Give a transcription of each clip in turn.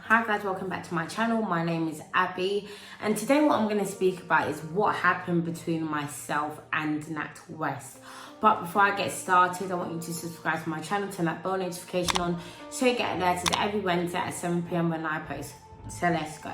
Hi guys, welcome back to my channel. My name is Abby, and today what I'm going to speak about is what happened between myself and Natwest. But before I get started, I want you to subscribe to my channel, turn that bell notification on so you get alerted every Wednesday at 7 p.m. when I post. So let's go.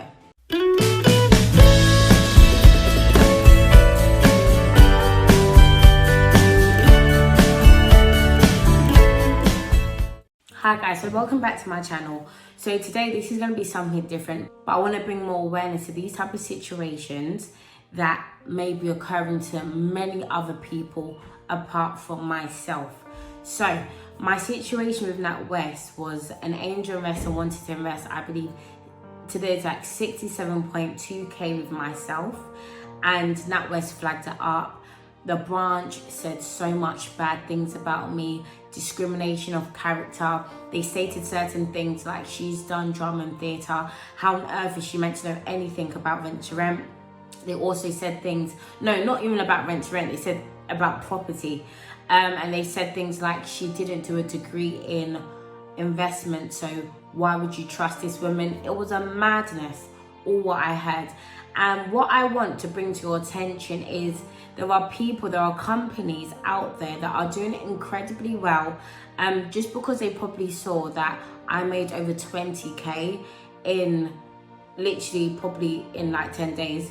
Hi guys, so welcome back to my channel. So today this is going to be something different, but I want to bring more awareness to these type of situations that may be occurring to many other people apart from myself. So my situation with Natwest was an angel investor wanted to invest, I believe today's like 67.2k with myself, and Natwest flagged it up. The branch said so much bad things about me, discrimination of character. They stated certain things like she's done drama and theatre. How on earth is she meant to know anything about rent to rent? They also said things, no, not even about rent to rent, they said about property. And they said things like she didn't do a degree in investment, so why would you trust this woman? It was a madness, all what I heard. And what I want to bring to your attention is there are people, there are companies out there that are doing it incredibly well, just because they probably saw that I made over 20k in literally probably in like 10 days,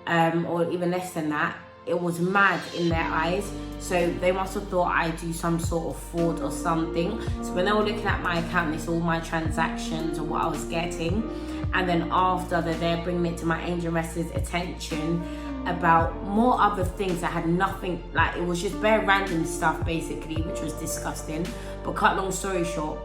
or even less than that. It was mad in their eyes, so they must have thought I do some sort of fraud or something. So when they were looking at my account, they saw all my transactions or what I was getting, and then after that they're bringing it to my angel investors' attention about more other things that had nothing, like it was just bare random stuff basically, which was disgusting. But cut long story short,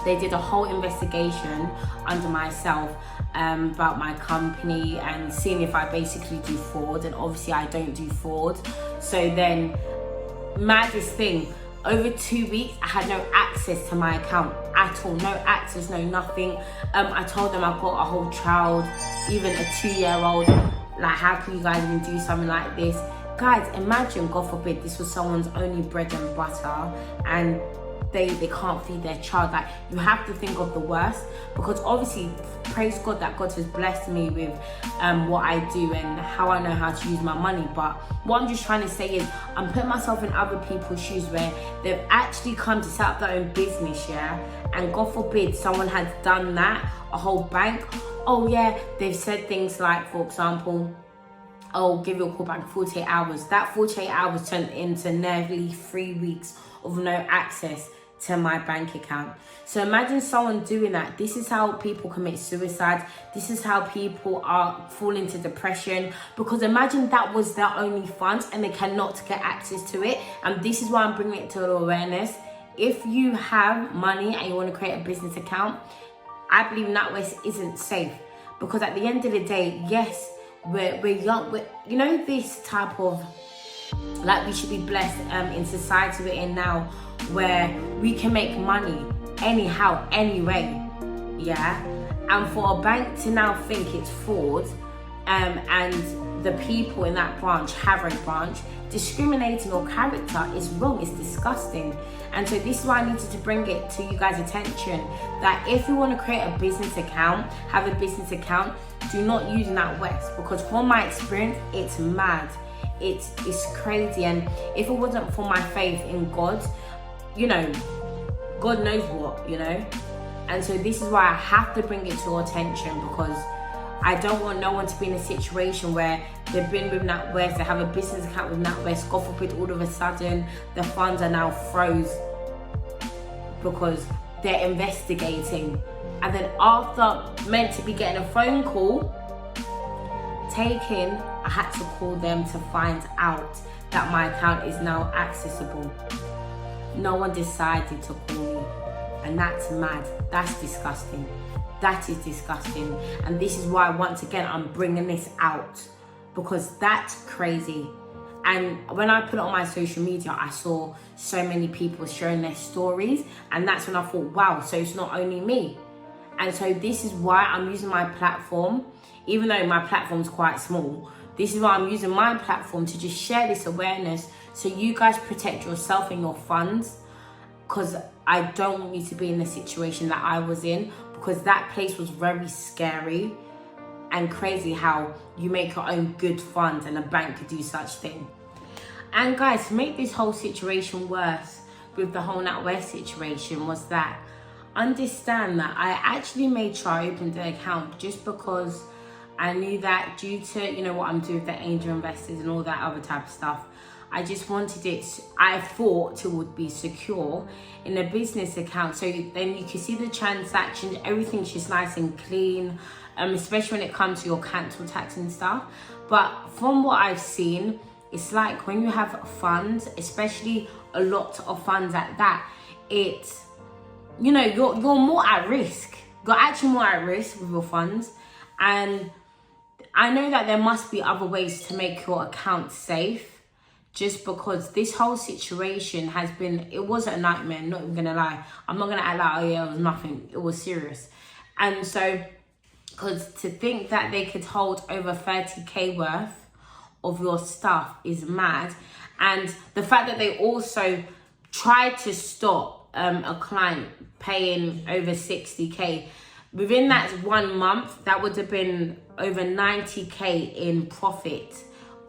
they did a whole investigation under myself about my company and seeing if I basically do fraud, and obviously I don't do fraud. So then, maddest thing, over 2 weeks I had no access to my account at all, no access, no nothing. I told them I've got a whole child, even a 2-year-old, like how can you guys even do something like this? Guys, imagine, God forbid, this was someone's only bread and butter and they can't feed their child. Like, you have to think of the worst, because obviously praise God that God has blessed me with what I do and how I know how to use my money. But what I'm just trying to say is I'm putting myself in other people's shoes where they've actually come to set up their own business, yeah, and God forbid someone has done that, a whole bank. Oh yeah, they've said things like, for example, I'll give you a call back in 48 hours. That 48 hours turned into nearly 3 weeks of no access to my bank account. So imagine someone doing that. This is how people commit suicide. This is how people fall into depression, because imagine that was their only funds and they cannot get access to it. And this is why I'm bringing it to awareness. If you have money and you want to create a business account, I believe Natwest isn't safe, because at the end of the day, yes, we're young, you know, this type of, like, we should be blessed in society we're in now, where we can make money anyhow, anyway, yeah. And for a bank to now think it's fraud, and the people in that branch, Harrow branch, discriminating or character is wrong, it's disgusting. And so this is why I needed to bring it to you guys' attention, that if you want to create a business account, have a business account, do not use Natwest, because from my experience, it's mad. It's crazy. And if it wasn't for my faith in God, you know, God knows what, you know. And so this is why I have to bring it to your attention, because I don't want no one to be in a situation where they've been with Natwest, they have a business account with Natwest, God forbid all of a sudden the funds are now froze because they're investigating. And then after meant to be getting a phone call taken, I had to call them to find out that my account is now accessible. No one decided to call me, and that's mad. That's disgusting. That is disgusting. And this is why, once again, I'm bringing this out, because that's crazy. And when I put it on my social media, I saw so many people sharing their stories, and that's when I thought, wow, so it's not only me. And so this is why I'm using my platform, even though my platform's quite small. This is why I'm using my platform to just share this awareness, so you guys protect yourself and your funds, because I don't want you to be in the situation that I was in, because that place was very scary and crazy how you make your own good funds and a bank could do such thing. And guys, to make this whole situation worse with the whole Natwest situation was that, understand that I actually made sure I opened the account just because I knew that due to, you know, what I'm doing with the angel investors and all that other type of stuff, I just wanted it, I thought it would be secure in a business account. So then you can see the transactions, everything's just nice and clean, especially when it comes to your council tax and stuff. But from what I've seen, it's like when you have funds, especially a lot of funds at that, it's, you know, you're more at risk. You're actually more at risk with your funds. And I know that there must be other ways to make your account safe, just because this whole situation has been, it was a nightmare, not even gonna lie. I'm not gonna act like, oh yeah, it was nothing, it was serious. And so, because to think that they could hold over 30k worth of your stuff is mad. And the fact that they also tried to stop a client paying over 60k, within that 1 month, that would have been over 90k in profit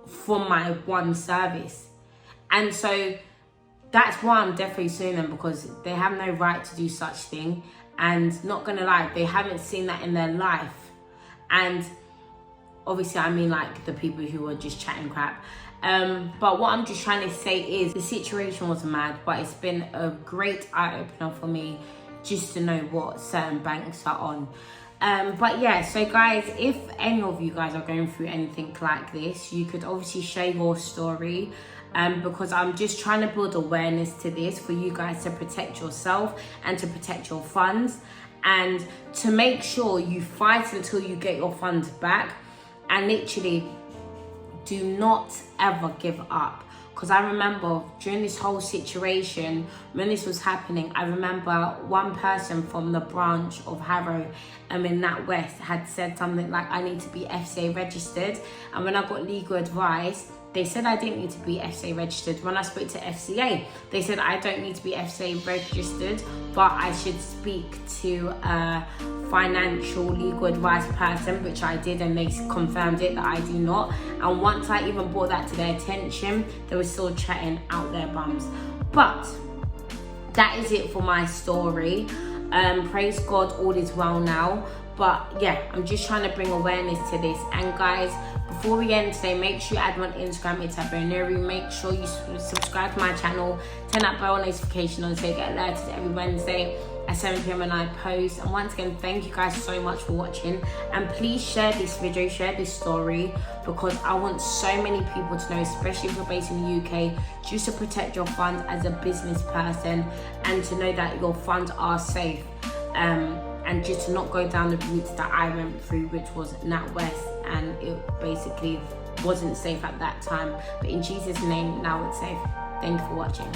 from my one service. And so that's why I'm definitely suing them, because they have no right to do such thing. And not gonna lie, they haven't seen that in their life. And obviously I mean like the people who are just chatting crap. But what I'm just trying to say is the situation was mad, but it's been a great eye-opener for me just to know what certain banks are on. But yeah, so guys, if any of you guys are going through anything like this, you could obviously share your story, because I'm just trying to build awareness to this for you guys to protect yourself and to protect your funds, and to make sure you fight until you get your funds back. And literally, do not ever give up. Because I remember during this whole situation, when this was happening, I remember one person from the branch of Harrow in Natwest had said something like, I need to be FCA registered. And when I got legal advice, they said I didn't need to be FCA registered. When I spoke to FCA, they said I don't need to be FCA registered, but I should speak to a financial legal advice person, which I did, and they confirmed it that I do not. And once I even brought that to their attention, they were still chatting out their bums. But that is it for my story. Praise God, all is well now. But yeah, I'm just trying to bring awareness to this. And guys, before we end today, make sure you add me on Instagram, it's at Boneri. Make sure you subscribe to my channel, turn that bell notification on so you get alerted every Wednesday at 7 PM when I post. And once again, thank you guys so much for watching, and please share this video, share this story, because I want so many people to know, especially if you're based in the UK, just to protect your funds as a business person and to know that your funds are safe, and just to not go down the route that I went through, which was Natwest, and it basically wasn't safe at that time. But in Jesus' name, now it's safe. Thank you for watching.